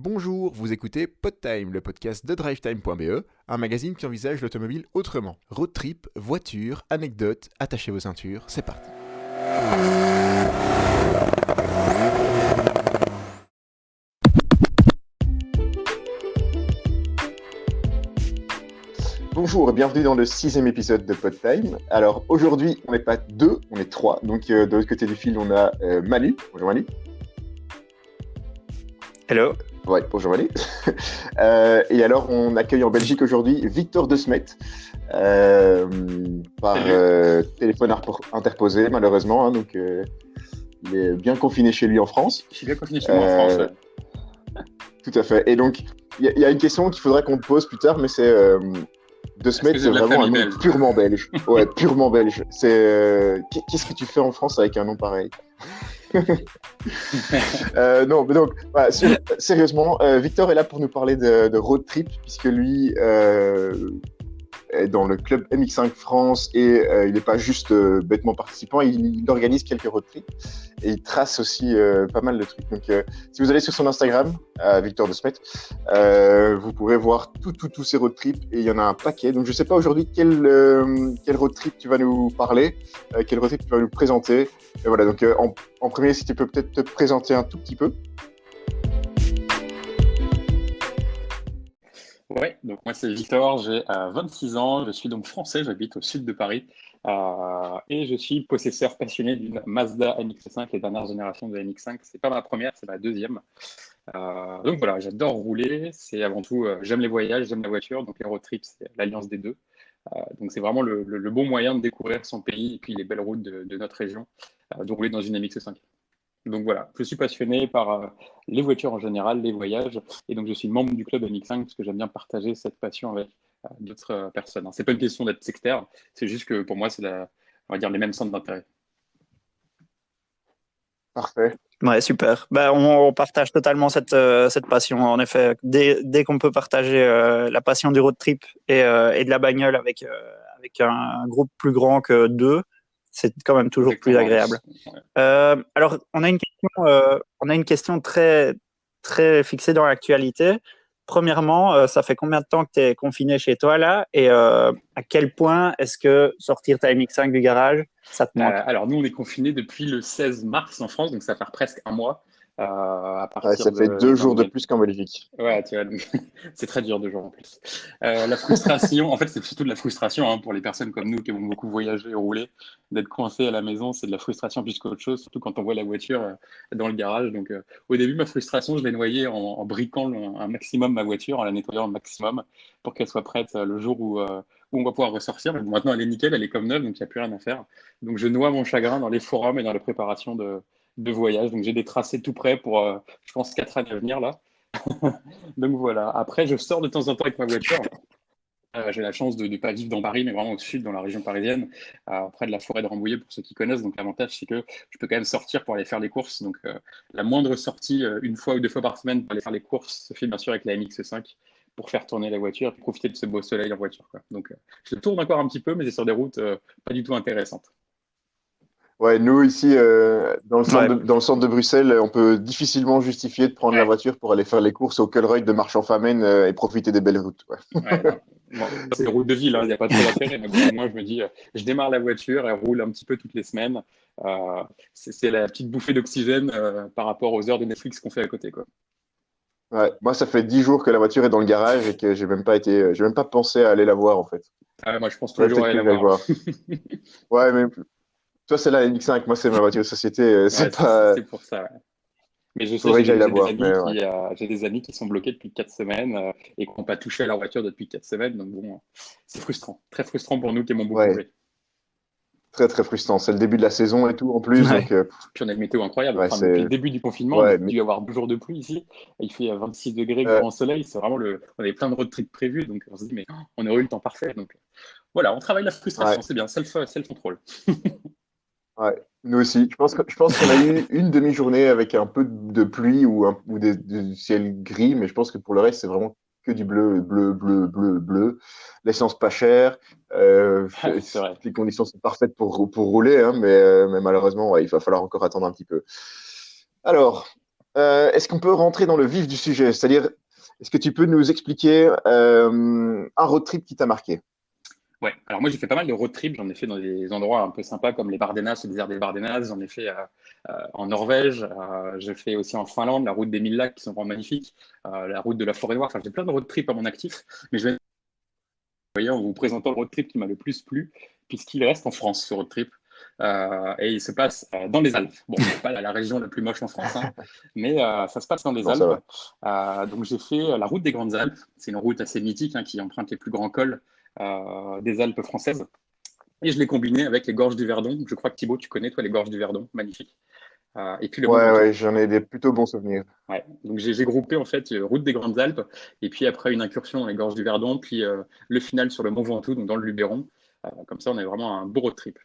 Bonjour, vous écoutez PodTime, le podcast de DriveTime.be, un magazine qui envisage l'automobile autrement. Road trip, voiture, anecdotes, attachez vos ceintures, c'est parti. Bonjour et bienvenue dans le 6e épisode de PodTime. Alors aujourd'hui, on n'est pas deux, on est trois. Donc de l'autre côté du fil, on a Manu. Bonjour Manu. Hello. Ouais, bonjour Manu. Et alors, on accueille en Belgique aujourd'hui Victor De Smet, par téléphone interposé malheureusement. Hein, donc il est bien confiné chez lui en France. Je suis bien confiné chez moi en France. Ouais. Tout à fait. Et donc, il y a une question qu'il faudrait qu'on te pose plus tard, mais c'est... De Smet, c'est vraiment un nom belge. Purement belge. Ouais, purement belge. C'est qu'est-ce que tu fais en France avec un nom pareil? Non, mais donc, voilà, sérieusement, Victor est là pour nous parler de road trip, puisque lui est dans le club MX5 France et il n'est pas juste bêtement participant, il organise quelques road trips et il trace aussi pas mal de trucs. Donc, si vous allez sur son Instagram, Victor De Smet, vous pourrez voir tous ces road trips et il y en a un paquet. Donc, je ne sais pas aujourd'hui quel road trip tu vas nous parler, quel road trip tu vas nous présenter. Et voilà, donc en premier, si tu peux peut-être te présenter un tout petit peu. Ouais, donc moi c'est Victor, j'ai 26 ans, je suis donc français, j'habite au sud de Paris et je suis possesseur passionné d'une Mazda MX-5, les dernières générations de MX-5. C'est pas ma première, c'est ma deuxième. Donc voilà, j'adore rouler, c'est avant tout, j'aime les voyages, j'aime la voiture, donc les road trips, c'est l'alliance des deux. Donc c'est vraiment le bon moyen de découvrir son pays et puis les belles routes de notre région, de rouler dans une MX-5. Donc voilà, je suis passionné par les voitures en général, les voyages, et donc je suis membre du club MX5 parce que j'aime bien partager cette passion avec d'autres personnes. C'est pas une question d'être sectaire, c'est juste que pour moi, c'est on va dire les mêmes centres d'intérêt. Parfait. Ouais, super. On partage totalement cette passion. En effet, dès qu'on peut partager la passion du road trip et de la bagnole avec un groupe plus grand que deux, c'est quand même toujours plus agréable. Ouais. Alors, on a une question très, très fixée dans l'actualité. Premièrement, ça fait combien de temps que tu es confiné chez toi là? Et à quel point est-ce que sortir ta MX5 du garage, ça te manque? Alors, nous, on est confinés depuis le 16 mars en France, donc ça fait presque un mois. Ça fait 2 jours de plus qu'en Belgique. Ouais, tu vois, c'est très dur 2 jours en plus. La frustration, en fait, c'est surtout de la frustration pour les personnes comme nous qui aiment beaucoup voyager et rouler, d'être coincé à la maison, c'est de la frustration plus qu'autre chose, surtout quand on voit la voiture dans le garage. Donc, au début, ma frustration, je l'ai noyée en briquant un maximum ma voiture, en la nettoyant un maximum pour qu'elle soit prête le jour où on va pouvoir ressortir. Mais maintenant, elle est nickel, elle est comme neuve, donc il n'y a plus rien à faire. Donc, je noie mon chagrin dans les forums et dans la préparation de voyage. Donc, j'ai des tracés tout prêts pour, je pense, 4 années à venir là. Donc voilà. Après, je sors de temps en temps avec ma voiture. J'ai la chance de ne pas vivre dans Paris, mais vraiment au sud, dans la région parisienne, près de la forêt de Rambouillet, pour ceux qui connaissent. Donc l'avantage, c'est que je peux quand même sortir pour aller faire les courses. Donc la moindre sortie, 1 fois ou 2 fois par semaine pour aller faire les courses, se fait bien sûr avec la MX5 pour faire tourner la voiture et profiter de ce beau soleil en voiture, quoi. Donc je tourne encore un petit peu, mais c'est sur des routes pas du tout intéressantes. Ouais, nous ici, dans le centre de Bruxelles, on peut difficilement justifier de prendre la voiture pour aller faire les courses au Colruyt de Marchand-Famenne et profiter des belles routes. C'est des routes de ville, il n'y a pas trop d'intérêt. Mais bon, moi, je me dis, je démarre la voiture, elle roule un petit peu toutes les semaines. C'est la petite bouffée d'oxygène par rapport aux heures de Netflix qu'on fait à côté, quoi. Ouais, moi, ça fait 10 jours que la voiture est dans le garage et que j'ai même pas pensé à aller la voir en fait. Moi, je pense tous les jours à aller la voir. Ouais, mais toi, c'est la MX5, moi, c'est ma voiture de société. C'est pour ça. Ouais. Mais je sais que j'ai des amis qui sont bloqués depuis 4 semaines et qui n'ont pas touché à leur voiture depuis 4 semaines. Donc bon, c'est frustrant. Très frustrant pour nous qui aimons beaucoup rouler. Très, très frustrant. C'est le début de la saison et tout en plus. Ouais. Donc, puis on a une météo incroyable. Depuis le début du confinement, il a dû y avoir 2 jours de pluie ici. Il fait 26 degrés, grand soleil. C'est vraiment on avait plein de road trips prévus. Donc on se dit, mais on aurait eu le temps parfait. Donc voilà, on travaille la frustration. C'est bien, self-control. Ouais, nous aussi. Je pense qu'on a eu une demi-journée avec un peu de pluie ou du ciel gris, mais je pense que pour le reste, c'est vraiment que du bleu, bleu, bleu, bleu, bleu. L'essence pas chère. Les conditions sont parfaites pour rouler, hein, mais malheureusement, il va falloir encore attendre un petit peu. Alors, est-ce qu'on peut rentrer dans le vif du sujet? C'est-à-dire, est-ce que tu peux nous expliquer un road trip qui t'a marqué? Ouais, alors moi j'ai fait pas mal de road trip, j'en ai fait dans des endroits un peu sympas comme les Bardenas, le désert des Bardenas, j'en ai fait en Norvège, j'ai fait aussi en Finlande, la route des 1000 lacs qui sont vraiment magnifiques, la route de la forêt noire, enfin j'ai plein de road trips à mon actif, mais je vais voyez, en vous présentant le road trip qui m'a le plus plu, puisqu'il reste en France ce road trip, et il se passe dans les Alpes. Bon, c'est pas la région la plus moche en France, hein, mais ça se passe dans les Non, ça Alpes. va. Donc j'ai fait la route des Grandes Alpes, c'est une route assez mythique hein, qui emprunte les plus grands cols des Alpes françaises. Et je l'ai combiné avec les gorges du Verdon. Je crois que Thibaut, tu connais, toi, les gorges du Verdon, magnifique. Et puis le Mont Ouais, Ventoux. ouais, j'en ai des plutôt bons souvenirs. Ouais. Donc j'ai groupé en fait route des Grandes Alpes, et puis après une incursion dans les gorges du Verdon, puis le final sur le Mont Ventoux, donc dans le Luberon. Comme ça, on a vraiment un beau road trip.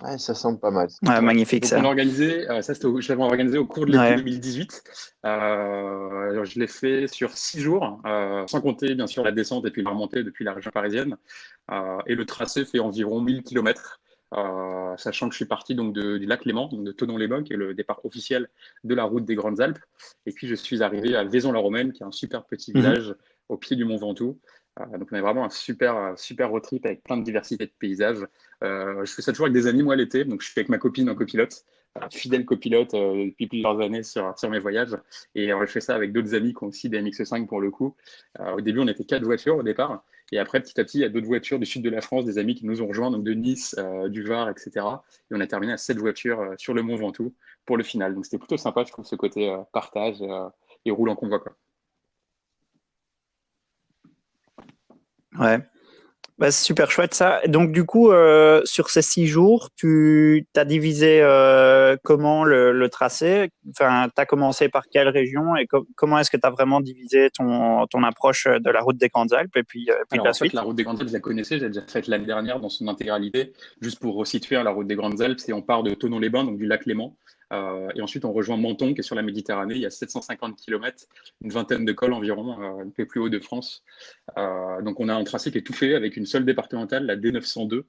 Ouais, ça semble pas mal. Ouais, Ouais. magnifique Donc on a ça. organisé, je l'avais organisé au cours de l'été Ouais. 2018. Je l'ai fait sur 6 jours, sans compter bien sûr la descente et puis la remontée depuis la région parisienne. Et le tracé fait environ 1000 km, sachant que je suis parti donc du lac Léman, donc de Thonon-les-Bains, qui est le départ officiel de la route des Grandes Alpes. Et puis je suis arrivé à Vaison-la-Romaine, qui est un super petit Mhm. village au pied du Mont Ventoux. Donc on a vraiment un super road trip avec plein de diversité de paysages. Je fais ça toujours avec des amis, moi, l'été. Donc, je suis avec ma copine en copilote, fidèle copilote depuis plusieurs années sur mes voyages. Et je fais ça avec d'autres amis qui ont aussi des MX5 pour le coup. Au début, on était 4 voitures au départ. Et après, petit à petit, il y a d'autres voitures du sud de la France, des amis qui nous ont rejoints, donc de Nice, du Var, etc. Et on a terminé à 7 voitures sur le Mont Ventoux pour le final. Donc, c'était plutôt sympa, je trouve, ce côté partage et roule en convoi, quoi. Ouais. Bah, c'est super chouette ça. Donc du coup, sur ces 6 jours, tu as divisé comment le tracé? Enfin, tu as commencé par quelle région et comment est-ce que tu as vraiment divisé ton approche de la route des Grandes Alpes et puis Alors la en fait, suite? la route des Grandes Alpes, je la connaissais, j'ai déjà faite l'année dernière dans son intégralité. Juste pour resituer, hein, la route des Grandes Alpes, c'est on part de Thonon-les-Bains, donc du lac Léman, et ensuite on rejoint Menton, qui est sur la Méditerranée. Il y a 750 km, une vingtaine de cols environ, le peu plus haut de France. Donc on a un tracé qui est tout fait avec une seule départementale, la D902,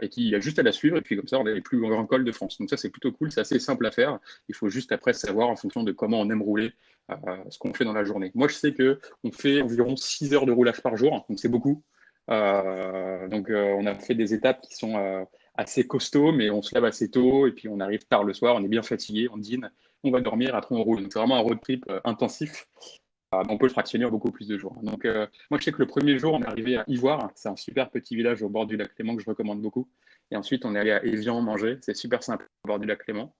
et qui a juste à la suivre. Et puis comme ça, on a les plus grands cols de France. Donc ça, c'est plutôt cool, c'est assez simple à faire. Il faut juste après savoir en fonction de comment on aime rouler, ce qu'on fait dans la journée. Moi, je sais que on fait environ 6 heures de roulage par jour, donc c'est beaucoup. On a fait des étapes qui sont assez costauds, mais on se lève assez tôt et puis on arrive tard le soir, on est bien fatigué, on dîne, on va dormir, après on roule. Donc c'est vraiment un road trip intensif. On peut le fractionner en beaucoup plus de jours. Donc moi je sais que le premier jour on est arrivé à Ivoire, c'est un super petit village au bord du lac Léman que je recommande beaucoup. Et ensuite on est allé à Évian manger, c'est super simple au bord du lac Léman.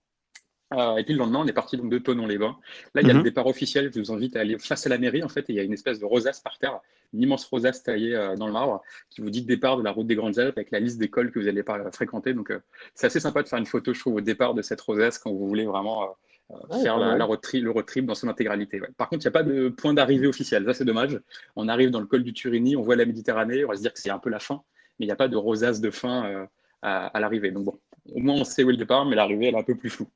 Et puis le lendemain, on est parti donc de Thonon-les-Bains. Là, il y a le Mhm. départ officiel. Je vous invite à aller face à la mairie, en fait, et il y a une espèce de rosace par terre, une immense rosace taillée dans le marbre, qui vous dit départ de la route des Grandes Alpes avec la liste d'écoles que vous allez pas fréquenter. Donc, c'est assez sympa de faire une photo, je trouve, au départ de cette rosace quand vous voulez vraiment Ouais, faire pas mal. le road trip dans son intégralité. Ouais. Par contre, il n'y a pas de point d'arrivée officiel. Ça, c'est dommage. On arrive dans le col du Turini, on voit la Méditerranée, on va se dire que c'est un peu la fin, mais il n'y a pas de rosace de fin à l'arrivée. Donc, bon, au moins, on sait où est le départ, mais l'arrivée, elle est un peu plus floue.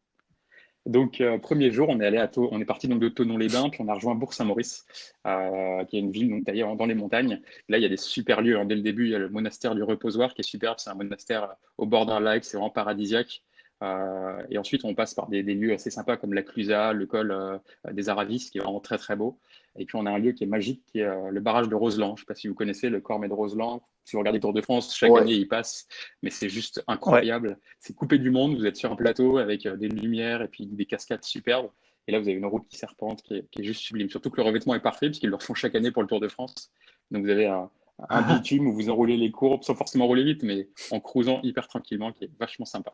Donc, premier jour, on est parti donc de Thonon-les-Bains, puis on a rejoint Bourg-Saint-Maurice, qui est une ville donc, d'ailleurs dans les montagnes. Là, il y a des super lieux. Hein. Dès le début, il y a le monastère du Reposoir qui est superbe. C'est un monastère au bord d'un lac, c'est vraiment paradisiaque. Et ensuite, on passe par des lieux assez sympas comme la Clusaz, le col des Aravis, qui est vraiment très très beau. Et puis, on a un lieu qui est magique, qui est le barrage de Roseland. Je ne sais pas si vous connaissez le Cormet de Roseland. Si vous regardez Tour de France, chaque Ouais. année, il passe, mais c'est juste Ouais. incroyable. C'est coupé du monde, vous êtes sur un plateau avec des lumières et puis des cascades superbes. Et là, vous avez une route qui serpente qui est juste sublime. Surtout que le revêtement est parfait, puisqu'ils le refont chaque année pour le Tour de France. Donc, vous avez un bitume où vous enroulez les courbes sans forcément rouler vite, mais en cruisant hyper tranquillement, qui est vachement sympa.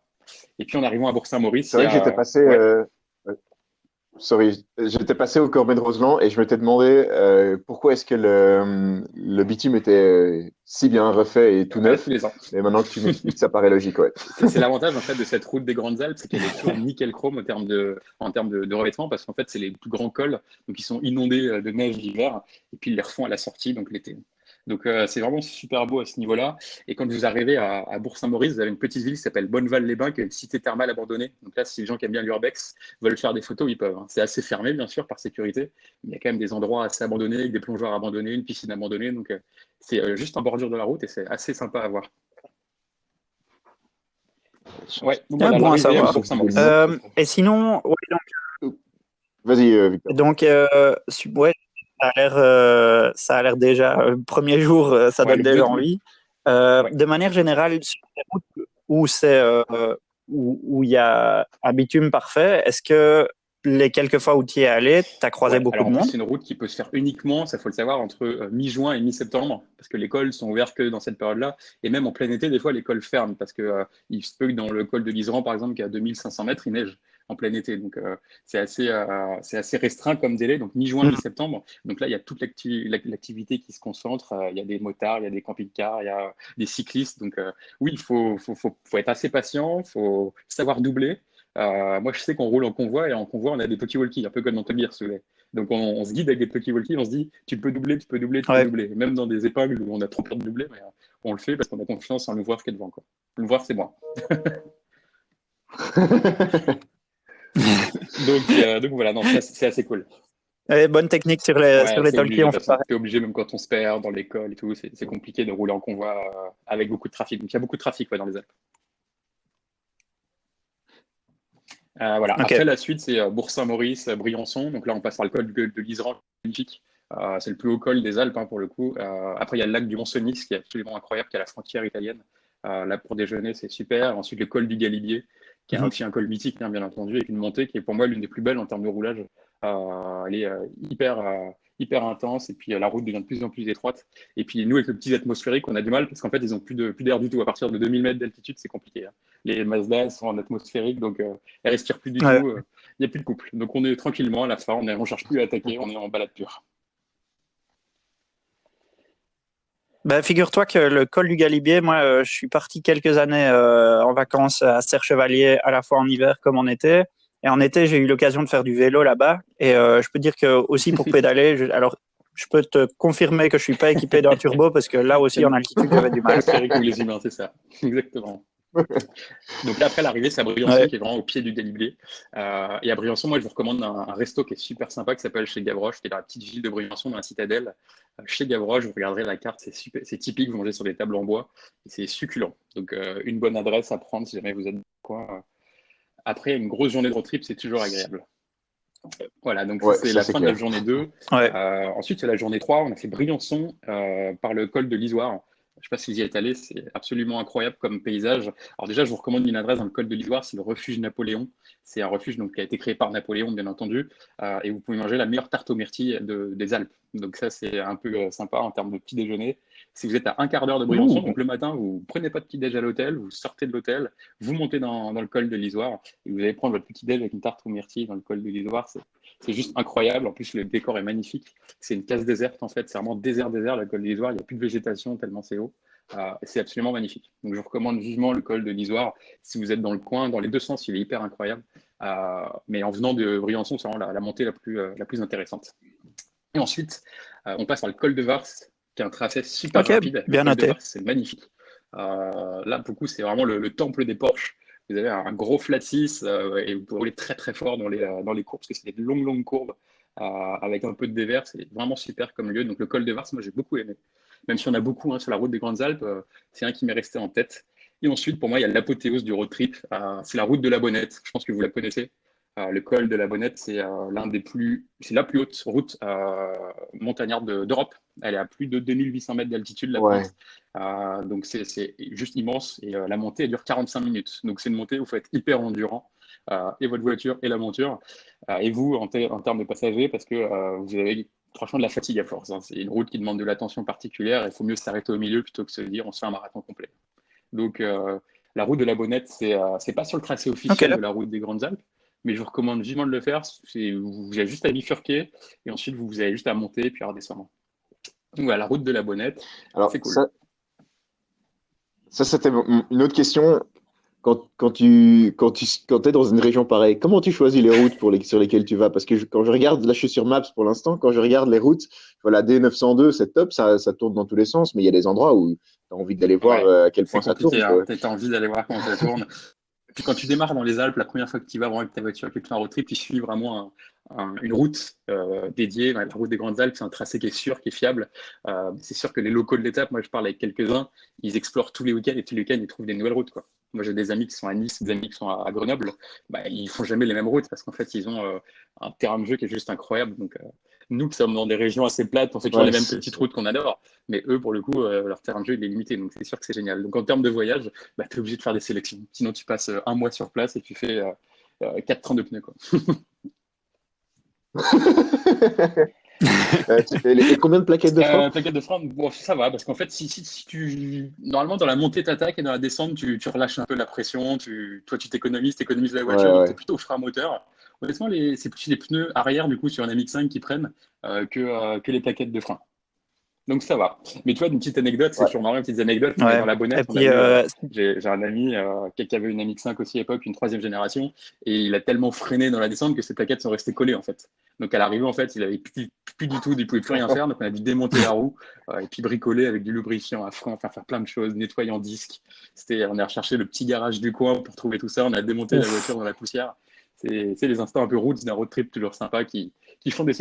Et puis, en arrivant à Bourg-Saint-Maurice, C'est il y vrai que j'étais a. passé. Ouais. Sorry, j'étais passé au Cormet de Roseland et je m'étais demandé pourquoi est-ce que le bitume était si bien refait et tout Ouais, tous neuf. les ans. Mais maintenant que tu m'expliques, ça paraît logique, ouais. C'est l'avantage en fait de cette route des Grandes Alpes, c'est qu'elle est toujours nickel chrome en termes de revêtement, parce qu'en fait c'est les plus grands cols, donc ils sont inondés de neige l'hiver, et puis ils les refont à la sortie, donc l'été. Donc c'est vraiment super beau à ce niveau-là. Et quand vous arrivez à Bourg-Saint-Maurice, vous avez une petite ville qui s'appelle Bonneval-les-Bains, qui est une cité thermale abandonnée. Donc là, si les gens qui aiment bien l'urbex veulent faire des photos, ils peuvent. Hein. C'est assez fermé, bien sûr, par sécurité, mais il y a quand même des endroits assez abandonnés, avec des plongeoires abandonnés, une piscine abandonnée. Donc c'est juste en bordure de la route et c'est assez sympa à voir. Ouais, donc Ah, voilà, bon à l'arrivée à savoir. Bourg-Saint-Maurice. Et sinon, ouais, Vas-y, Victor. donc, ouais, ça a l'air déjà, premier jour, ça Ouais, donne le déjà but, envie. ouais. De manière générale, sur les routes où où il y a un bitume parfait, est-ce que les quelques fois où tu y es allé, tu as croisé Ouais, beaucoup alors de en plus, monde? c'est une route qui peut se faire uniquement, ça faut le savoir, entre mi-juin et mi-septembre, parce que les cols sont ouverts que dans cette période-là. Et même en plein été, des fois, les cols ferment, parce que il se peut que dans le col de l'Iseran, par exemple, qui est à 2500 mètres, il neige en plein été. Donc, c'est assez restreint comme délai, donc mi-juin, Mm. mi-septembre. Donc là, il y a toute l'activité qui se concentre. Il y a des motards, il y a des camping-cars, il y a des cyclistes. Donc, oui, faut être assez patient, il faut savoir doubler. Moi, je sais qu'on roule en convoi et en convoi, on a des petits walkies, un peu comme dans Top Gear, si vous voulez. Donc, on se guide avec des petits walkies, on se dit, tu peux doubler, tu peux doubler, tu peux Ouais. doubler. Même dans des épingles où on a trop peur de doubler, mais on le fait parce qu'on a confiance en l'ouvreur qui est devant, quoi. L'ouvreur, c'est moi. Donc voilà, non, c'est assez cool. Et bonne technique sur Ouais, les c'est talkies, obligé, de on toute fait façon. pareil. T'es obligé, même quand on se perd dans l'école et tout, c'est compliqué de rouler en convoi avec beaucoup de trafic. Donc, il y a beaucoup de trafic ouais, dans les Alpes. Voilà. Ok. Après, la suite, c'est Bourg-Saint-Maurice, Briançon. Donc là, on passe par le col de l'Iseran, magnifique. C'est le plus haut col des Alpes hein, pour le coup. Après, il y a le lac du Mont-Cenis qui est absolument incroyable, qui est à la frontière italienne. Là, pour déjeuner, c'est super. Ensuite, le col du Galibier, qui est Mhm. aussi un col mythique, hein, bien entendu, avec une montée qui est pour moi l'une des plus belles en termes de roulage. Elle est hyper intense et puis la route devient de plus en plus étroite. Et puis nous, avec le petit atmosphérique, on a du mal parce qu'en fait, ils n'ont plus d'air du tout. À partir de 2000 mètres d'altitude, c'est compliqué. Hein. Les Mazda sont en atmosphérique, donc elles respirent plus du Ouais. tout. Il n'y a plus de couple. Donc on est tranquillement à la fin, on ne cherche plus à attaquer, on est en balade pure. Ben, figure-toi que le col du Galibier, moi, je suis parti quelques années en vacances à Serre-Chevalier, à la fois en hiver comme en été. Et en été, j'ai eu l'occasion de faire du vélo là-bas. Et je peux dire que aussi pour pédaler, alors je peux te confirmer que je suis pas équipé d'un turbo parce que là aussi en altitude, j'avais du mal. Atmosphérique ou les humains, c'est ça. Exactement. Donc là, après l'arrivée, c'est à Briançon Ouais. qui est vraiment au pied du Galibier. Et à Briançon, moi, je vous recommande un resto qui est super sympa qui s'appelle Chez Gavroche, qui est dans la petite ville de Briançon, dans la citadelle. Chez Gavroche, vous regarderez la carte, c'est typique, vous mangez sur des tables en bois, et c'est succulent. Donc une bonne adresse à prendre si jamais vous êtes dans le coin. Après, une grosse journée de road trip, c'est toujours agréable. Voilà, donc ça Ouais, c'est ça la c'est fin de la clair. journée 2. Ouais. Ensuite, c'est la journée 3. On a fait Briançon par le col de l'Isoire. Je ne sais pas si vous y êtes allé, c'est absolument incroyable comme paysage. Alors déjà, je vous recommande une adresse dans le col de l'Isoire, c'est le refuge Napoléon. C'est un refuge donc, qui a été créé par Napoléon, bien entendu. Et vous pouvez manger la meilleure tarte aux myrtilles des Alpes. Donc ça, c'est un peu sympa en termes de petit déjeuner. Si vous êtes à un quart d'heure de Briançon, Ouh. donc le matin, vous ne prenez pas de petit déj à l'hôtel, vous sortez de l'hôtel, vous montez dans le col de l'Isoire et vous allez prendre votre petit déj avec une tarte aux myrtilles dans le col de l'Isoire. C'est juste incroyable. En plus, le décor est magnifique. C'est une case déserte, en fait. C'est vraiment désert, le col de l'Isoire. Il n'y a plus de végétation tellement c'est haut. C'est absolument magnifique. Donc, je vous recommande vivement le col de l'Isoire. Si vous êtes dans le coin, dans les deux sens, il est hyper incroyable. Mais en venant de Briançon, c'est vraiment la montée la plus intéressante. Et ensuite, on passe par le col de Vars, qui est un tracé super Ok, rapide. Le bien col de noté. Vars, c'est magnifique. Là, pour le coup, c'est vraiment le temple des Porsche. Vous avez un gros flat 6 et vous pouvez rouler très très fort dans les courbes parce que c'est des longues courbes avec un peu de dévers. C'est vraiment super comme lieu. Donc le col de Vars, moi j'ai beaucoup aimé. Même si on a beaucoup hein, sur la route des Grandes Alpes, c'est un qui m'est resté en tête. Et ensuite, pour moi, il y a l'apothéose du road trip. C'est la route de la Bonnette. Je pense que vous la connaissez. Le col de la Bonnette, c'est c'est la plus haute route montagnarde d'Europe. Elle est à plus de 2800 mètres d'altitude, la Ouais. pointe. Donc c'est juste immense et la montée elle dure 45 minutes. Donc c'est une montée où il faut être hyper endurant et votre voiture et la monture et vous en termes de passagers parce que vous avez franchement de la fatigue à force. Hein. C'est une route qui demande de l'attention particulière. Il faut mieux s'arrêter au milieu plutôt que se dire on se fait un marathon complet. Donc la route de la Bonnette, c'est pas sur le tracé officiel Ok. de la route des Grandes Alpes, mais je vous recommande vivement de le faire. Vous avez juste à bifurquer et ensuite vous avez juste à monter et puis à redescendre. Donc voilà, la route de la Bonnette, Alors, c'est cool. ça c'était une autre question. Quand t'es dans une région pareille, comment tu choisis les routes sur lesquelles tu vas? Parce que quand je regarde, là je suis sur Maps pour l'instant, quand je regarde les routes, voilà, D902, c'est top, ça tourne dans tous les sens, mais il y a des endroits où tu as envie d'aller voir Ouais, à quel c'est point ça compliqué, tourne, hein. quoi. Tu as envie d'aller voir comment ça tourne. Puis quand tu démarres dans les Alpes, la première fois que tu y vas vraiment avec ta voiture, avec un road trip, tu suis vraiment une route dédiée. La route des Grandes Alpes, c'est un tracé qui est sûr, qui est fiable. C'est sûr que les locaux de l'étape, moi je parle avec quelques-uns, ils explorent tous les week-ends et tous les week-ends ils trouvent des nouvelles routes, quoi. Moi j'ai des amis qui sont à Nice, des amis qui sont à Grenoble, bah, ils font jamais les mêmes routes parce qu'en fait ils ont un terrain de jeu qui est juste incroyable. Donc nous qui sommes dans des régions assez plates, on fait toujours les mêmes petites routes qu'on adore, mais eux pour le coup leur terrain de jeu il est limité, donc c'est sûr que c'est génial. Donc en termes de voyage, bah, tu es obligé de faire des sélections, sinon tu passes un mois sur place et tu fais 4 trains de pneus, quoi. Et combien de plaquettes de frein? Plaquettes de frein, bon, ça va, parce qu'en fait, si tu. Normalement, dans la montée, t'attaques et dans la descente, tu relâches un peu la pression, toi, tu t'économises la voiture, donc tu es plutôt au frein moteur. Honnêtement, c'est plus les pneus arrière, du coup, sur un MX5 qui prennent que les plaquettes de frein. Donc ça va. Mais tu vois, une petite anecdote, c'est toujours marrant, une petite anecdote. Ouais. Dans la bonnette, Et puis, j'ai un ami qui avait une MX5 aussi à l'époque, une 3e génération, et il a tellement freiné dans la descente que ses plaquettes sont restées collées en fait. Donc à l'arrivée, en fait, il avait plus du tout, il pouvait plus rien faire, donc on a dû démonter la roue et puis bricoler avec du lubrifiant à frein, enfin faire plein de choses, nettoyer en disque. On a recherché le petit garage du coin pour trouver tout ça, on a démonté la voiture dans la poussière. C'est les instants un peu routes d'un road trip toujours sympa qui font des.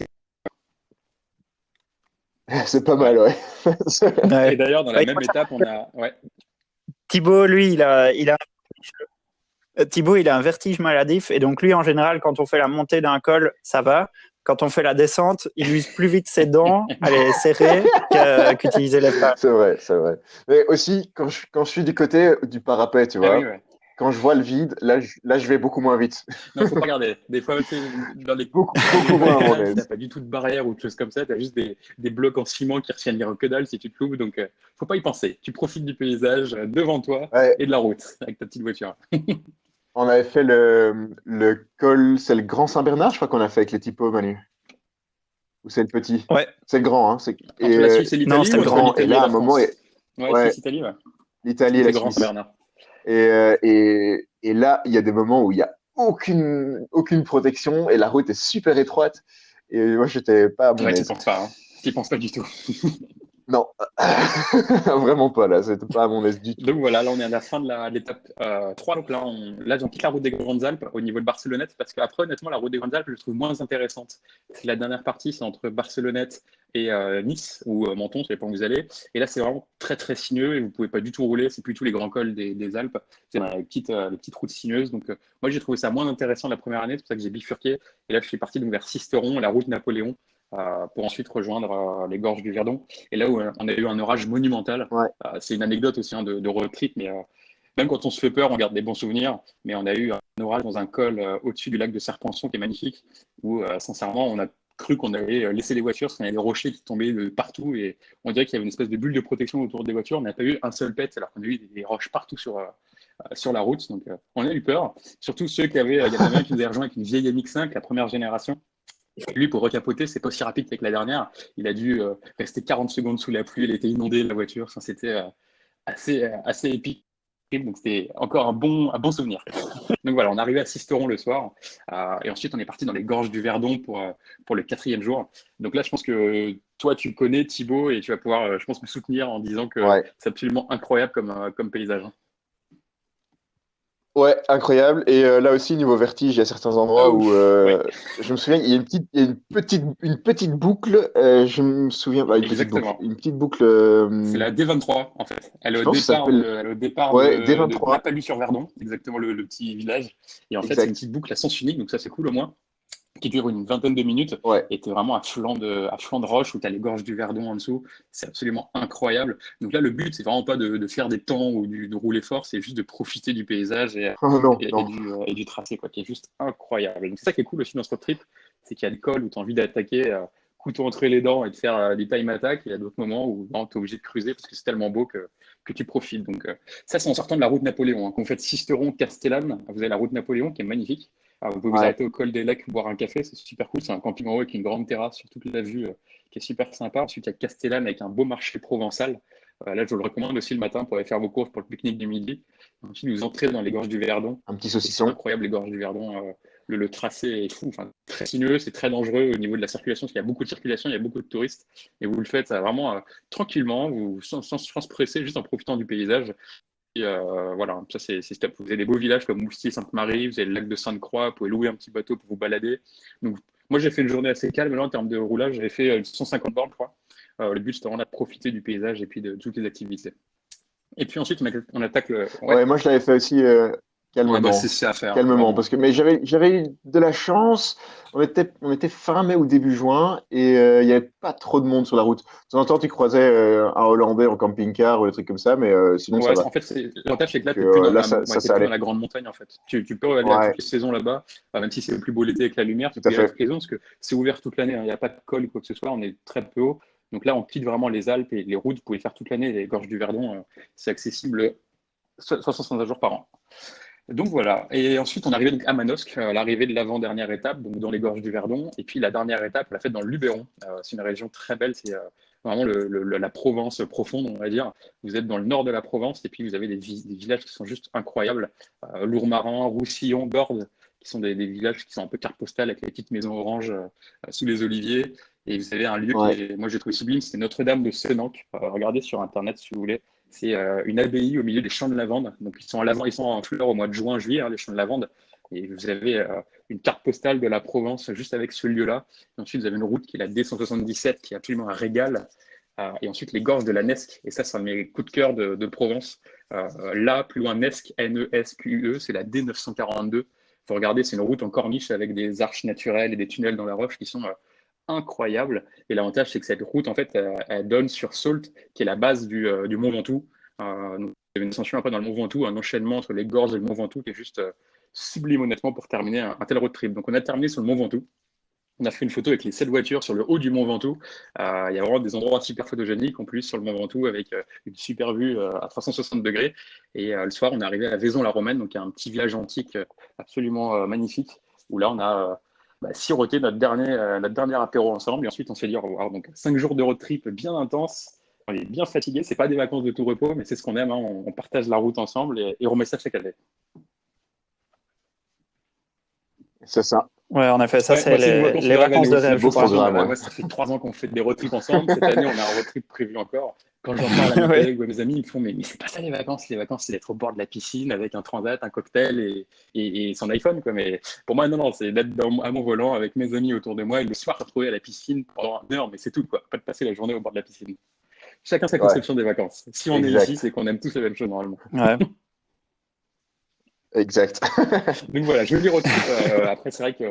C'est pas mal, ouais. Et d'ailleurs, dans la même étape, on a. Ouais. Thibaut, lui, Thibaut, il a un vertige maladif. Et donc, lui, en général, quand on fait la montée d'un col, ça va. Quand on fait la descente, il use plus vite ses dents à les serrer qu'utiliser les bras. C'est vrai, c'est vrai. Mais aussi, quand je suis du côté du parapet, tu vois, oui, ouais. Quand je vois le vide, là, je vais beaucoup moins vite. Non, faut pas regarder. Des fois, tu sais, dans les beaucoup moins à mon aise. t'as pas du tout de barrière ou de choses comme ça. T'as juste des blocs en ciment qui retiennent que dalle si tu te loupes. Donc, faut pas y penser. Tu profites du paysage devant toi et de la route avec ta petite voiture. On avait fait le col, c'est le Grand Saint-Bernard, je crois qu'on a fait avec les typos, Manu. Ou c'est le petit? Ouais. C'est le grand, hein. Entre la Suisse et l'Italie, non, c'est le grand. Et là, à un moment, Suisse, Italie, ouais. L'Italie et la Grand Suisse. Saint-Bernard. Et là, il y a des moments où il n'y a aucune protection et la route est super étroite. Et moi, j'étais pas à mon aise. Tu penses pas, hein. Tu penses pas du tout. Non, vraiment pas là, c'était pas à mon aise du tout. Donc voilà, là on est à la fin de l'étape 3. Donc là, on quitte la route des Grandes Alpes au niveau de Barcelonnette parce qu'après, honnêtement, la route des Grandes Alpes, je la trouve moins intéressante. La dernière partie, c'est entre Barcelonnette et Nice ou Menton, ça dépend où vous allez. Et là, c'est vraiment très très sinueux et vous pouvez pas du tout rouler. C'est plutôt les grands cols des Alpes. C'est les petites routes sinueuses. Donc moi, j'ai trouvé ça moins intéressant la première année. C'est pour ça que j'ai bifurqué. Et là, je suis parti donc vers Sisteron, la route Napoléon. Pour ensuite rejoindre les gorges du Verdon. Et là où on a eu un orage monumental, c'est une anecdote aussi de road trip, mais même quand on se fait peur, on garde des bons souvenirs. Mais on a eu un orage dans un col au-dessus du lac de Serpenson qui est magnifique, où sincèrement, on a cru qu'on allait laisser les voitures parce qu'on avait des rochers qui tombaient de partout et on dirait qu'il y avait une espèce de bulle de protection autour des voitures. On n'a pas eu un seul pet alors qu'on a eu des roches partout sur la route. Donc on a eu peur. Surtout ceux il y en avait un qui nous avait rejoint avec une vieille MX5, la première génération. Lui, pour recapoter, c'est pas aussi rapide qu'avec la dernière. Il a dû rester 40 secondes sous la pluie. Elle était inondée, la voiture. Enfin, c'était assez épique. Donc, c'était encore un bon souvenir. Donc, voilà, on est arrivé à Sisteron le soir. Et ensuite, on est parti dans les gorges du Verdon pour le 4e jour. Donc là, je pense que toi, tu connais Thibaut et tu vas pouvoir, je pense, me soutenir en disant que c'est absolument incroyable comme paysage. Ouais, incroyable. Et là aussi, niveau vertige, il y a certains endroits où je me souviens, il y a une petite boucle. Je me souviens, une petite boucle. C'est la D23 en fait. Elle est au départ D23. de Napalus-sur-Verdon, exactement le petit village. Et en fait, c'est une petite boucle à sens unique, donc ça c'est cool au moins, qui dure une vingtaine de minutes. Et tu es vraiment à flanc de roche où tu as les gorges du Verdon en dessous. C'est absolument incroyable. Donc là, le but, c'est vraiment pas de faire des temps ou de rouler fort, c'est juste de profiter du paysage et du tracé, quoi, qui est juste incroyable. Donc c'est ça qui est cool aussi dans ce road trip, c'est qu'il y a des cols où tu as envie d'attaquer couteau entre les dents et de faire des time attack. Il y a d'autres moments où tu es obligé de creuser parce que c'est tellement beau que tu profites. Donc ça, c'est en sortant de la route Napoléon. Quand vous faites Sisteron-Castellane, vous avez la route Napoléon qui est magnifique. Alors, vous pouvez vous arrêter au col des Lacs, boire un café, c'est super cool. C'est un camping en haut avec une grande terrasse sur toute la vue qui est super sympa. Ensuite, il y a Castellane avec un beau marché provençal. Là, je vous le recommande aussi le matin pour aller faire vos courses pour le pique-nique du midi. Ensuite, vous entrez dans les gorges du Verdon. Un petit saucisson. C'est incroyable, les gorges du Verdon. Le tracé est fou, très sinueux, c'est très dangereux au niveau de la circulation, parce qu'il y a beaucoup de circulation, il y a beaucoup de touristes. Et vous le faites vraiment tranquillement, sans se presser, juste en profitant du paysage. Et voilà, ça c'est top. Vous avez des beaux villages comme Moustier, Sainte-Marie, vous avez le lac de Sainte-Croix, vous pouvez louer un petit bateau pour vous balader. Donc Moi, j'ai fait une journée assez calme. Là, en termes de roulage, j'avais fait 150 bornes, je crois. Le but, c'était vraiment de profiter du paysage et puis de toutes les activités. Et puis ensuite, on attaque le. Ouais, Ouais, moi je l'avais fait aussi ouais bah, calmement. c'est à faire, Calmement. clairement. Parce que, mais j'avais eu de la chance. On était fin mai ou début juin et il n'y avait pas trop de monde sur la route. De temps en temps, tu croisais un Hollandais en camping-car ou des trucs comme ça, mais sinon ça Ouais, va. en fait, l'avantage, c'est que là, Donc tu n'es plus, là, ouais, ça, t'es ça plus dans allait. la grande montagne, en fait. Tu peux aller à Ouais, toutes les saisons là-bas, même si c'est le plus beau l'été avec la lumière, tu tout peux à y aller à fait. toutes les saisons parce que c'est ouvert toute l'année, hein. Il n'y a pas de col ou quoi que ce soit, on est très peu haut. Donc là, on quitte vraiment les Alpes et les routes, vous pouvez faire toute l'année. Les gorges du Verdon, c'est accessible 65 jours par an. Donc voilà. Et ensuite, on arrivait donc à Manosque, l'arrivée de l'avant-dernière étape, donc dans les gorges du Verdon. Et puis la dernière étape, on l'a faite dans le Luberon. C'est une région très belle, c'est vraiment la Provence profonde, on va dire. Vous êtes dans le nord de la Provence et puis vous avez des villages qui sont juste incroyables. Lourmarin, Roussillon, Gordes, qui sont des villages qui sont un peu carte postale avec les petites maisons oranges sous les oliviers. Et vous avez un lieu qui Ouais. est, moi j'ai trouvé sublime, c'est Notre-Dame de Senanque. Regardez sur Internet si vous voulez. C'est une abbaye au milieu des champs de lavande. Donc, ils sont en fleurs au mois de juin, juillet, hein, les champs de lavande. Et vous avez une carte postale de la Provence juste avec ce lieu-là. Et ensuite, vous avez une route qui est la D177, qui est absolument un régal. Et ensuite, les gorges de la Nesque. Et ça, c'est un de mes coups de cœur de Provence. Là, plus loin, Nesque, Nesque, c'est la D942. Il faut regarder, c'est une route en corniche avec des arches naturelles et des tunnels dans la roche qui sont incroyables. Et l'avantage, c'est que cette route, en fait, elle donne sur Sault, qui est la base du Mont Ventoux. Donc, il y avait une ascension après dans le Mont Ventoux, un enchaînement entre les gorges et le Mont Ventoux qui est juste sublime, honnêtement, pour terminer un tel road trip. Donc, on a terminé sur le Mont Ventoux. On a fait une photo avec les 7 voitures sur le haut du Mont Ventoux. Il y a vraiment des endroits super photogéniques en plus sur le Mont Ventoux avec une super vue à 360 degrés. Et le soir, on est arrivé à Vaison-la-Romaine, donc il y a un petit village antique absolument magnifique où là, on a siroté notre dernier apéro ensemble. Et ensuite, on s'est dit au revoir. Donc, 5 jours de road trip bien intense. On est bien fatigué. C'est pas des vacances de tout repos, mais c'est ce qu'on aime, hein. On partage la route ensemble et on remet ça chaque année. C'est ça. Ouais, en effet, ça, Ouais, c'est c'est une vacances de les rêve, elle est vacances de aussi. rêve, Un je beau crois. programme, ouais. Moi, ça fait 3 ans qu'on fait des road trips ensemble. Cette année, on a un road trip prévu encore. Quand j'en parle à mes Oui. collègues ou à mes amis, ils me font mais c'est pas ça les vacances. Les vacances, c'est d'être au bord de la piscine avec un transat, un cocktail et son iPhone, quoi. Mais pour moi, non, c'est d'être à mon volant avec mes amis autour de moi et le soir, se retrouver à la piscine pendant 1 heure, mais c'est tout, quoi. Pas de passer la journée au bord de la piscine. Chacun sa Ouais, conception des vacances. Si on est ici, exact. c'est qu'on aime tous la même chose, normalement. Ouais. Exact. Donc voilà, je vais retrouve. Après, c'est vrai que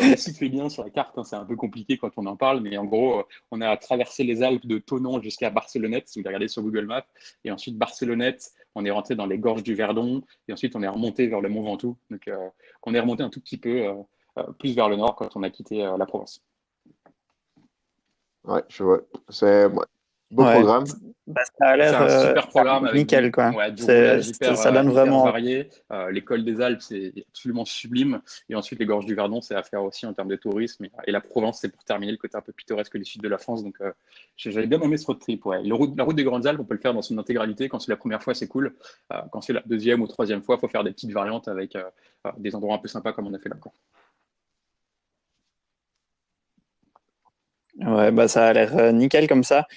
resituer bien sur la carte, hein, c'est un peu compliqué quand on en parle, mais en gros, on a traversé les Alpes de Thonon jusqu'à Barcelonnette, si vous regardez sur Google Maps, et ensuite Barcelonnette, on est rentré dans les gorges du Verdon, et ensuite on est remonté vers le Mont Ventoux. Donc on est remonté un tout petit peu plus vers le nord quand on a quitté la Provence. Ouais, je vois. C'est ouais, beau Ouais. programme. Bah, ça a C'est l'air un super programme avec nickel, quoi. du roulage Ça donne hyper vraiment. varié. L'école des Alpes, c'est absolument sublime. Et ensuite, les gorges du Verdon, c'est à faire aussi en termes de tourisme. Et la Provence, c'est pour terminer le côté un peu pittoresque du sud de la France. Donc, j'avais bien aimé ce road trip. Ouais. La route des Grandes Alpes, on peut le faire dans son intégralité. Quand c'est la première fois, c'est cool. Quand c'est la deuxième ou troisième fois, il faut faire des petites variantes avec des endroits un peu sympas comme on a fait là. Ouais, bah ça a l'air nickel comme ça.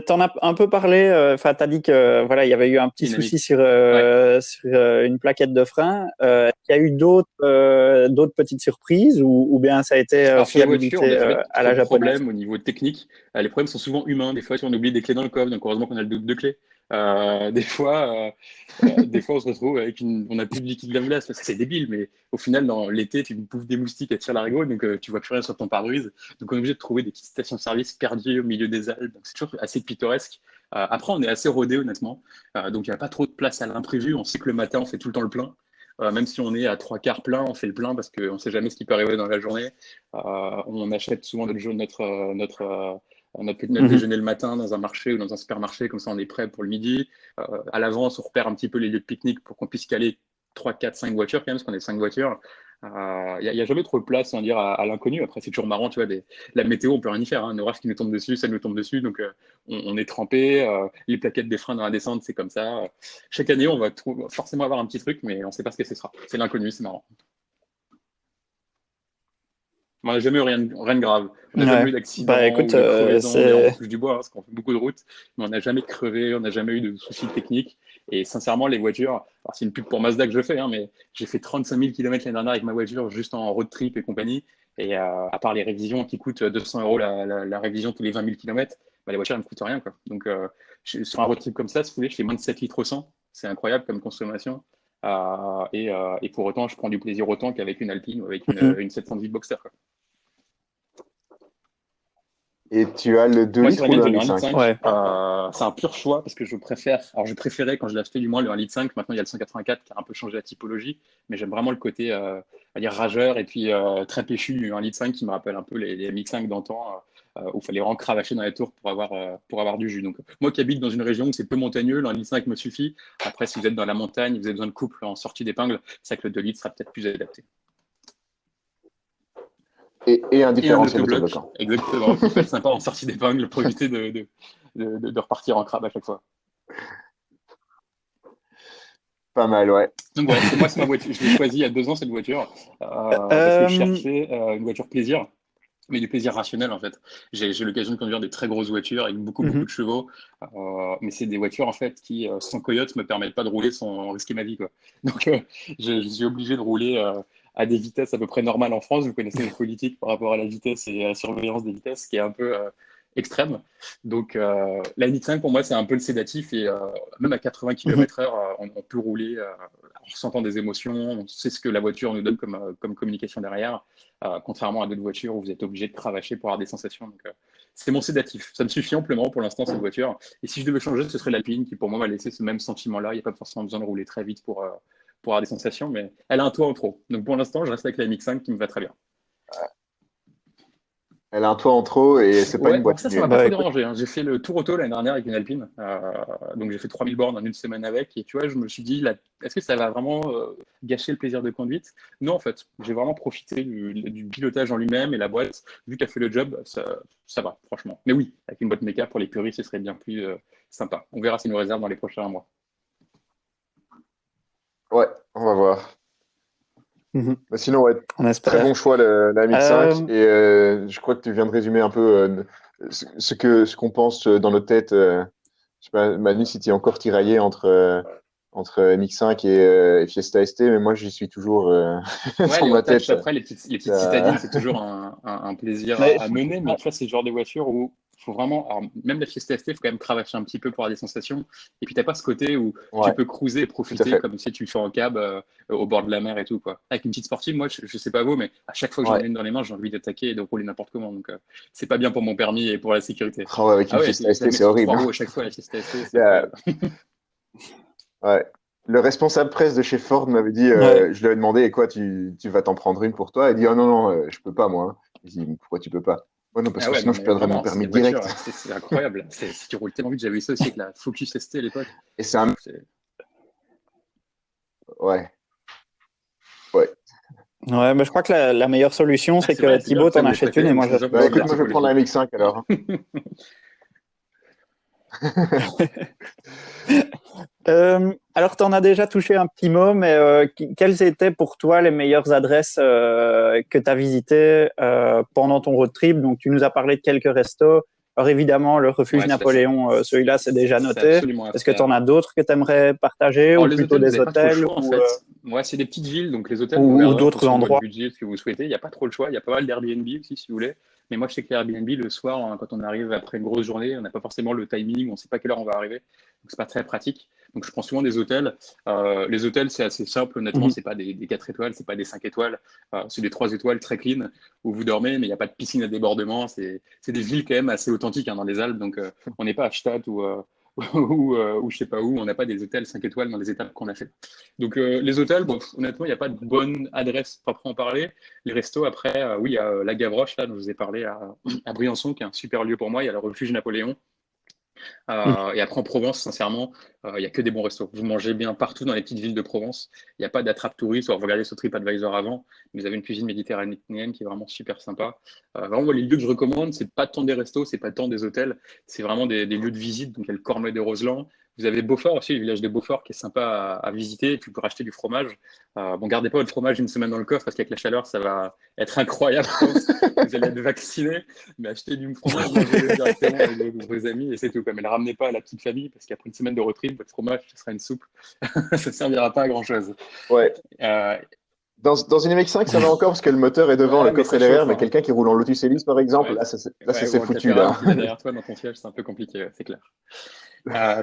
T'en as un peu parlé. Enfin, t'as dit que voilà, il y avait eu un petit souci Dynamique. sur, Ouais. sur une plaquette de frein. Est-ce qu'il y a eu d'autres petites surprises ou bien ça a été Alors sur les voitures, on fiabilité n'a jamais à trop la de japonaise? problèmes au niveau technique. Les problèmes sont souvent humains. Des fois, si on oublie des clés dans le coffre, donc heureusement qu'on a le double de clés. Des fois, on se retrouve avec on n'a plus de liquide lave-glace. C'est débile, mais au final, dans l'été, tu bouffes des moustiques et tires l'arigot, donc tu vois plus rien sur ton pare-brise. Donc on est obligé de trouver des petites stations-service perdues au milieu des Alpes. Donc c'est toujours assez pittoresque. Après, on est assez rodé, honnêtement. Donc il n'y a pas trop de place à l'imprévu. On sait que le matin, on fait tout le temps le plein. Même si on est à 3 quarts plein, on fait le plein parce qu'on ne sait jamais ce qui peut arriver dans la journée. On achète souvent notre Mhm. déjeuner le matin dans un marché ou dans un supermarché, comme ça on est prêt pour le midi. À l'avance, on repère un petit peu les lieux de pique-nique pour qu'on puisse caler 3, 4, 5 voitures quand même, parce qu'on est 5 voitures. Il n'y a jamais trop de place, on va dire, à l'inconnu. Après, c'est toujours marrant, tu vois, la météo, on peut rien y faire, hein. Un orage qui nous tombe dessus, ça nous tombe dessus, donc on est trempé. Les plaquettes des freins dans la descente, c'est comme ça. Chaque année, on va forcément avoir un petit truc, mais on ne sait pas ce que ce sera. C'est l'inconnu, c'est marrant. On n'a jamais eu rien de grave. On n'a jamais Ouais. eu Bah d'accident écoute, ou de crevaison. D'ailleurs, on c'est touche du bois, hein, parce qu'on fait beaucoup de routes, mais on n'a jamais crevé, on n'a jamais eu de soucis techniques. Et sincèrement, les voitures, alors c'est une pub pour Mazda que je fais, hein, mais j'ai fait 35 000 km l'année dernière avec ma voiture juste en road trip et compagnie. Et à part les révisions qui coûtent 200 euros la révision tous les 20 000 km, bah, les voitures elles me coûtent rien, quoi. Donc sur un road trip comme ça, si vous voulez, je fais moins de 7 litres au 100. C'est incroyable comme consommation. Et pour autant, je prends du plaisir autant qu'avec une Alpine ou avec une 710 Boxster, quoi. Et tu as le 2 Moi, litres sur ou la le mienne, 1,5 j'ai le 1,5 litre? litre. Ouais. C'est un pur choix parce que je préfère. Alors, je préférais quand je l'ai acheté du moins le 1,5 litre. Maintenant, il y a le 184 qui a un peu changé la typologie. Mais j'aime vraiment le côté, à dire, rageur et puis très péchu du 1,5 litre qui me rappelle un peu les MX5 d'antan où il fallait vraiment cravacher dans les tours pour avoir du jus. Donc, moi qui habite dans une région où c'est peu montagneux, le 1,5 litre me suffit. Après, si vous êtes dans la montagne, vous avez besoin de couple en sortie d'épingle, c'est vrai que le 2 litres sera peut-être plus adapté. Et un différentiel autobloc, autobloquant. exactement, qui peut être sympa en sortie d'épingle pour éviter de repartir en crabe à chaque fois. Pas mal, ouais. Donc ouais, c'est ma voiture. Je l'ai choisie il y a 2 ans, cette voiture, parce que je cherchais une voiture plaisir, mais du plaisir rationnel en fait. J'ai l'occasion de conduire des très grosses voitures avec beaucoup de chevaux, mais c'est des voitures en fait qui, sans coyote, me permettent pas de rouler sans risquer ma vie, quoi. Donc je suis obligé de rouler à des vitesses à peu près normales en France. Vous connaissez notre politique par rapport à la vitesse et à la surveillance des vitesses qui est un peu extrême. Donc la NX5 pour moi c'est un peu le sédatif et même à 80 km/h on peut rouler en ressentant des émotions, on sait ce que la voiture nous donne comme communication derrière, contrairement à d'autres voitures où vous êtes obligé de cravacher pour avoir des sensations. Donc c'est mon sédatif, ça me suffit amplement pour l'instant cette voiture. Et si je devais changer, ce serait l'Alpine qui pour moi m'a laissé ce même sentiment-là. Il n'y a pas forcément besoin de rouler très vite pour avoir des sensations, mais elle a un toit en trop. Donc pour l'instant, je reste avec la MX5 qui me va très bien. Elle a un toit en trop et c'est pas Ouais, une bon, boîte ça nulle. m'a pas trop dérangé, hein. J'ai fait le tour auto l'année dernière avec une Alpine. Donc j'ai fait 3000 bornes en une semaine avec. Et tu vois, je me suis dit, est-ce que ça va vraiment gâcher le plaisir de conduite? Non, en fait. J'ai vraiment profité du pilotage en lui-même et la boîte, vu qu'elle fait le job, ça va, franchement. Mais oui, avec une boîte méca pour les puristes, ce serait bien plus sympa. On verra s'ils nous réservent dans les prochains mois. Ouais, on va voir. Mais sinon, ouais, On espère. très bon choix la MX5 et je crois que tu viens de résumer un peu ce qu'on pense dans nos têtes. Je sais pas, Manu, si tu es encore tiraillé entre MX5 et Fiesta ST, mais moi j'y suis toujours Ouais, dans les ma Hot-Hatch, tête. après, les petites citadines, c'est toujours un plaisir Mais- à mener, mais tu vois, c'est le genre de voiture où il faut vraiment, alors, même la Fiesta ST, il faut quand même cravacher un petit peu pour avoir des sensations. Et puis, tu n'as pas ce côté où tu Ouais, peux cruiser et tout à profiter fait. comme si tu fais en cab au bord de la mer et tout, quoi. Avec une petite sportive, moi, je sais pas vous, mais à chaque fois que j'en Ouais. ai une dans les mains, j'ai envie d'attaquer et de rouler n'importe comment. Donc, c'est pas bien pour mon permis et pour la sécurité. Ah ouais, avec Ah une ouais, Fiesta je la ST, mets c'est sur horrible. 3 roues à chaque fois, la Fiesta ST, c'est Euh, incroyable. ouais. Le responsable presse de chez Ford m'avait dit, Ouais. je lui avais demandé, et quoi, tu vas t'en prendre une pour toi? Il dit, oh non, non, je peux pas, moi. Je dis, pourquoi tu peux pas? Ouais, non, parce Ah que ouais, sinon non, je mais perdrais mon vraiment, c'est permis des voitures, direct. c'est incroyable. Tu roules tellement vite, j'avais eu ça aussi avec la Focus ST à l'époque. Et c'est un. C'est- Ouais, ouais. Ouais, mais je crois que la meilleure solution, Ah, c'est c'est vrai, que c'est bien Thibaut que ça t'en vous ait achète une prêté, et mais moi c'est j'achète sûr que Bah c'est l'autre. pas écoute, la moi je vais prendre la typologie. MX5 alors. Alors, tu en as déjà touché un petit mot, mais quelles étaient pour toi les meilleures adresses que tu as visitées pendant ton road trip? Donc, tu nous as parlé de quelques restos. Alors, évidemment, le refuge Ouais, Napoléon, celui-là, c'est déjà c'est noté. absolument à Est-ce que tu en as faire. d'autres que tu aimerais partager Alors, ou les plutôt hôtels, vous des n'avez pas trop le hôtels choix en ou, fait. Ouais, c'est des petites villes, donc les hôtels, ou, on ou regardera en d'autres fonction de votre endroits? budget, ce que vous souhaitez. Il n'y a pas trop le choix. Il y a pas mal d'Airbnb aussi, si vous voulez. Mais moi, je sais que les Airbnb, le soir, hein, quand on arrive après une grosse journée, on n'a pas forcément le timing, on ne sait pas quelle heure on va arriver. Donc, c'est pas très pratique. Donc, je prends souvent des hôtels. Les hôtels, c'est assez simple, honnêtement. Mhm. C'est pas des 4 étoiles, c'est pas des 5 étoiles. C'est des 3 étoiles très clean où vous dormez, mais il n'y a pas de piscine à débordement. C'est des villes quand même assez authentiques hein, dans les Alpes. Donc, on n'est pas à Stadt ou je sais pas où. On n'a pas des hôtels 5 étoiles dans les étapes qu'on a fait. Donc, les hôtels, bon, honnêtement, il n'y a pas de bonne adresse proprement parler. Les restos, après, oui, il y a la Gavroche, là, dont je vous ai parlé à Briançon, qui est un super lieu pour moi. Il y a le refuge Napoléon. Et après, en Provence, sincèrement, il n'y a que des bons restos. Vous mangez bien partout dans les petites villes de Provence. Il n'y a pas d'attrape touriste. Vous regardez sur TripAdvisor avant. Vous avez une cuisine méditerranéenne qui est vraiment super sympa. Vraiment, moi, les lieux que je recommande, c'est pas tant des restos, c'est pas tant des hôtels. C'est vraiment des lieux de visite. Donc, il y a le Cormeil de Roseland. Vous avez Beaufort aussi, le village de Beaufort, qui est sympa à visiter. Et puis, pour acheter du fromage. Bon, gardez pas votre fromage une semaine dans le coffre parce qu'avec la chaleur, ça va être incroyable. Je pense. Vous allez être vacciné. Mais achetez du fromage, mangez-le directement avec vos amis et c'est tout. Mais ne le ramenez pas à la petite famille parce qu'après une semaine de road trip, votre fromage, ce sera une soupe. Ça ne servira pas à grand-chose. Ouais. Euh, Dans une MX5, ça va encore parce que le moteur est devant, Ouais, le mais coffre ça est derrière, chauffe, mais hein. quelqu'un qui roule en Lotus Elise, par exemple, Ouais, là, ouais, c'est ou en foutu, Caterham là. qui vient derrière toi dans ton siège, c'est un peu compliqué, ouais, c'est clair.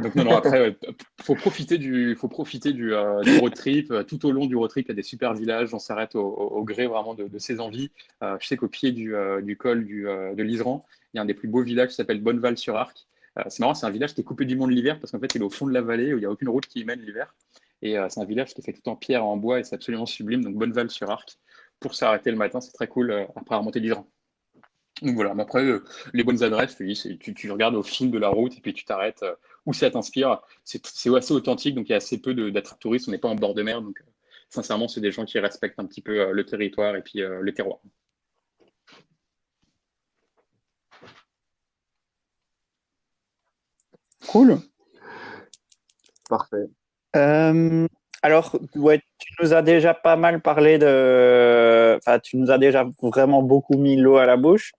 Donc non, non, après, faut profiter du road trip. Tout au long du road trip, il y a des super villages. On s'arrête au gré vraiment de ses envies. Je sais qu'au pied du col de l'Isran, il y a un des plus beaux villages qui s'appelle Bonneval-sur-Arc. C'est marrant, c'est un village qui est coupé du monde l'hiver parce qu'en fait, il est au fond de la vallée où il n'y a aucune route qui y mène l'hiver. Et c'est un village qui est fait tout en pierre et en bois et c'est absolument sublime. Donc Bonneval-sur-Arc, pour s'arrêter le matin, c'est très cool après remonter l'Isran. Donc voilà, mais après, les bonnes adresses, oui, tu regardes au fil de la route et puis tu t'arrêtes où ça t'inspire. C'est assez authentique, donc il y a assez peu d'attrape touristes, on n'est pas en bord de mer, donc sincèrement, c'est des gens qui respectent un petit peu le territoire et puis le terroir. Cool. Parfait. Alors, ouais, tu nous as déjà pas mal parlé enfin, tu nous as déjà vraiment beaucoup mis l'eau à la bouche.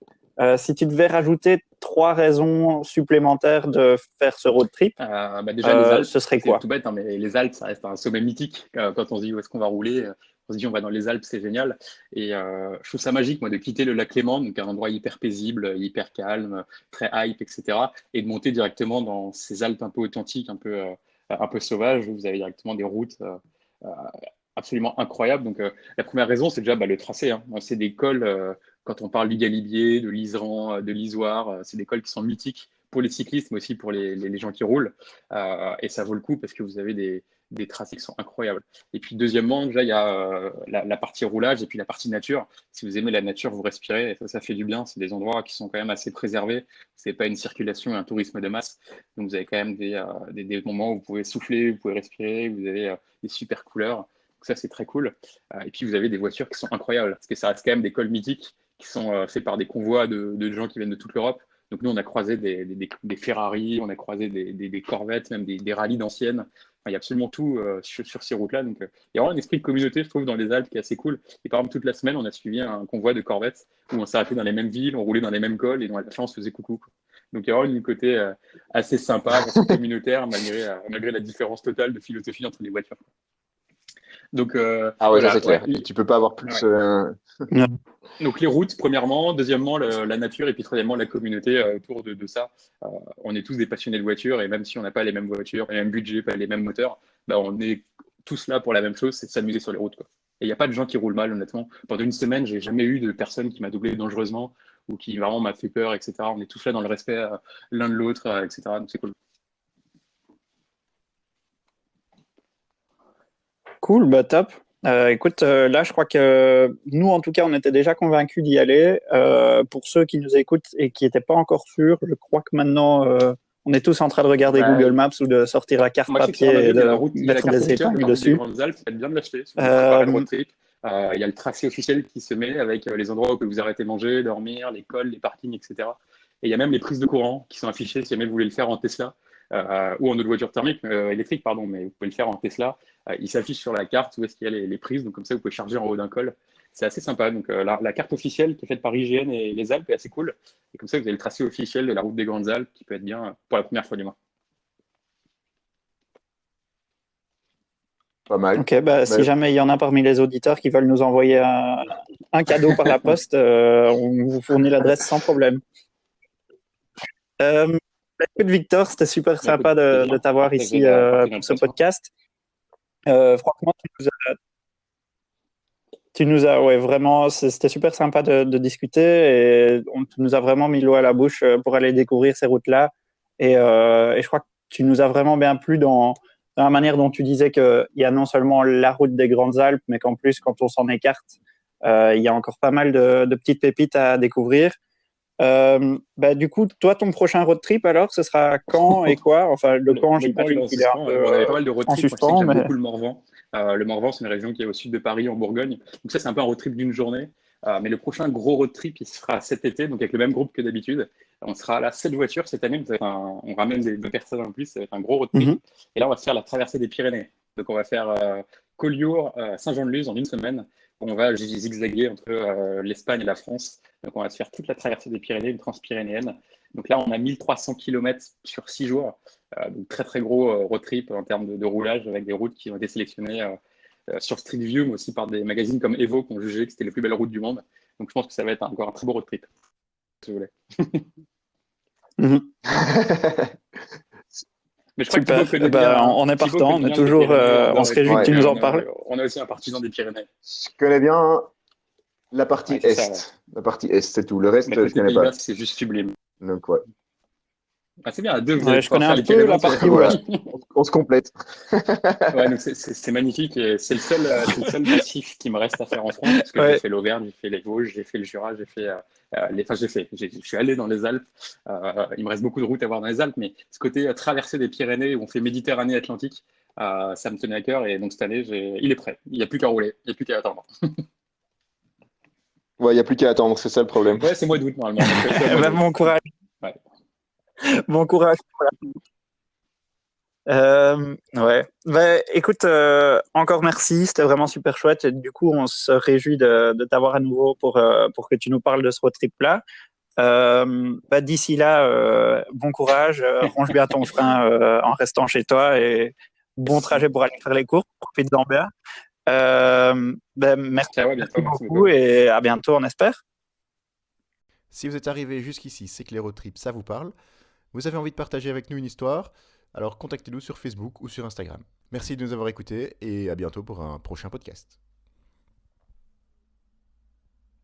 Si tu devais rajouter 3 raisons supplémentaires de faire ce road trip, Déjà, les Alpes, ce serait c'est quoi? tout bête, hein, mais les Alpes, ça reste un sommet mythique. Quand on se dit où est-ce qu'on va rouler, on se dit on va dans les Alpes, c'est génial. Et je trouve ça magique, moi, de quitter le lac Léman, donc un endroit hyper paisible, hyper calme, très hype, etc., et de monter directement dans ces Alpes un peu authentiques, un peu sauvages, où vous avez directement des routes euh, absolument incroyables. Donc, la première raison, c'est déjà le tracé, hein. C'est des cols, quand on parle du Galibier, de l'Isran, de l'Isoire, c'est des cols qui sont mythiques pour les cyclistes, mais aussi pour les gens qui roulent. Et ça vaut le coup parce que vous avez des tracés qui sont incroyables. Et puis deuxièmement, déjà, il y a la partie roulage et puis la partie nature. Si vous aimez la nature, vous respirez, et ça fait du bien. C'est des endroits qui sont quand même assez préservés. C'est pas une circulation et un tourisme de masse. Donc vous avez quand même des moments où vous pouvez souffler, vous pouvez respirer, vous avez des super couleurs. Donc ça, c'est très cool. Et puis vous avez des voitures qui sont incroyables, parce que ça reste quand même des cols mythiques qui sont faits par des convois de gens qui viennent de toute l'Europe. Donc nous, on a croisé des Ferrari, on a croisé des Corvettes, même des rallyes d'anciennes. Enfin, il y a absolument tout sur ces routes-là. Donc il y a vraiment un esprit de communauté, je trouve, dans les Alpes qui est assez cool. Et par exemple, toute la semaine, on a suivi un convoi de Corvettes où on s'arrêtait dans les mêmes villes, on roulait dans les mêmes cols et dans la fin, on se faisait coucou, quoi. Donc il y a vraiment un côté assez sympa, assez communautaire, malgré la différence totale de philosophie entre les voitures. Donc Ah ouais, ça c'est voilà, ouais. clair. Tu peux pas avoir plus. Ouais. Donc les routes, premièrement, deuxièmement la nature et puis troisièmement la communauté autour de ça. Euh, on est tous des passionnés de voitures et même si on n'a pas les mêmes voitures, les mêmes budgets, pas les mêmes moteurs, on est tous là pour la même chose, c'est de s'amuser sur les routes, quoi. Et il n'y a pas de gens qui roulent mal, honnêtement. Pendant une semaine, j'ai jamais eu de personne qui m'a doublé dangereusement ou qui vraiment m'a fait peur, etc. On est tous là dans le respect l'un de l'autre, etc. Donc c'est cool. Cool, bah top. Écoute, là, je crois que nous, en tout cas, on était déjà convaincus d'y aller. Pour ceux qui nous écoutent et qui n'étaient pas encore sûrs, je crois que maintenant, on est tous en train de regarder Bah, Google Maps ou de sortir la carte moi, je sais que sur papier et Amazon, il y a de il y a la mettre carte des officielle de épingles la route des dessus. Grandes Alpes. Faites bien de l'acheter si vous préparez le Euh, road trip. Il y a le tracé officiel qui se met avec les endroits où vous pouvez vous arrêter manger, dormir, les cols, les parkings, etc. Et il y a même les prises de courant qui sont affichées si jamais vous voulez le faire en Tesla ou en autre voiture thermique, électrique, pardon, mais vous pouvez le faire en Tesla. Il s'affiche sur la carte où est-ce qu'il y a les prises. Donc comme ça, vous pouvez charger en haut d'un col. C'est assez sympa. Donc la carte officielle qui est faite par IGN et les Alpes est assez cool. Et comme ça, vous avez le tracé officiel de la route des Grandes Alpes qui peut être bien pour la première fois du mois. Pas mal. ok, bah, si Mais jamais il y en a parmi les auditeurs qui veulent nous envoyer un cadeau par la poste, on vous fournit l'adresse sans problème. Euh, Écoute, Victor, c'était super Mais écoute, sympa de plaisir. t'avoir ici Partager pour notre ce passion. podcast. Franchement, tu nous as, ouais, vraiment, c'était super sympa de discuter et tu nous as vraiment mis l'eau à la bouche pour aller découvrir ces routes-là. Et je crois que tu nous as vraiment bien plu dans la manière dont tu disais qu'il y a non seulement la route des Grandes Alpes, mais qu'en plus, quand on s'en écarte, il y a encore pas mal de petites pépites à découvrir. Bah, du coup, toi, ton prochain road trip, alors, ce sera quand et quoi? Enfin, le quand, Le camp, il est j'imagine en qu'il est un suspens. peu On avait pas mal de road en trips. Moi, je sais que suspens, j'aime mais beaucoup le Morvan. Le Morvan, c'est une région qui est au sud de Paris, en Bourgogne. Donc ça, c'est un peu un road trip d'une journée. Mais le prochain gros road trip, il sera cet été, donc avec le même groupe que d'habitude. On sera là 7 voitures cette année. On ramène deux personnes en plus. Ça va être un gros road trip. Mhm. Et là, on va se faire la traversée des Pyrénées. Donc on va faire Collioure, Saint-Jean-de-Luz en une semaine. On va zigzaguer entre l'Espagne et la France. Donc on va se faire toute la traversée des Pyrénées, une transpyrénéenne. Donc là, on a 1300 km sur 6 jours. Donc très très gros road trip en termes de roulage avec des routes qui ont été sélectionnées sur Street View, mais aussi par des magazines comme Evo qui ont jugé que c'était les plus belles routes du monde. Donc je pense que ça va être encore un très beau road trip, si vous voulez. Mais je crois que Super. Thibaut connaît bien, On est Thibaut partant. On connaît est bien les toujours. Pyrénées, On se réjouit que tu nous en parles. on a aussi un partisan des Pyrénées. Je connais bien la partie Ouais, c'est est. ça, ouais. La partie est, c'est tout. Le reste, Mais je côté connais Pays pas. Basque, c'est juste sublime. Donc, ouais. Ah, c'est bien, à deux, vous Ouais, allez je pouvoir connais faire un les peu Pyrénées. la partie Voilà. ouest. On se complète. Ouais, donc c'est magnifique et c'est le seul massif qui me reste à faire en France parce que Ouais. j'ai fait l'Auvergne, j'ai fait les Vosges, j'ai fait le Jura, j'ai fait je suis allé dans les Alpes. Il me reste beaucoup de routes à voir dans les Alpes, mais ce côté traverser des Pyrénées où on fait Méditerranée Atlantique, ça me tenait à cœur et donc cette année il est prêt. Il n'y a plus qu'à rouler, il n'y a plus qu'à attendre. Ouais, il n'y a plus qu'à attendre, c'est ça le problème. Ouais, c'est mois d'août normalement. Donc, c'est au mois d'août. Bon courage. Ouais. Bon courage. Ouais. Écoute, encore merci, c'était vraiment super chouette. Et du coup, on se réjouit de t'avoir à nouveau pour que tu nous parles de ce road trip-là. D'ici là, bon courage, range bien ton frein en restant chez toi et bon trajet pour aller faire les courses, profite-en bien. Merci Ciao, à bientôt, merci beaucoup beaucoup. et à bientôt, on espère. Si vous êtes arrivé jusqu'ici, c'est que les road trips, ça vous parle. Vous avez envie de partager avec nous une histoire, alors contactez-nous sur Facebook ou sur Instagram. Merci de nous avoir écoutés et à bientôt pour un prochain podcast.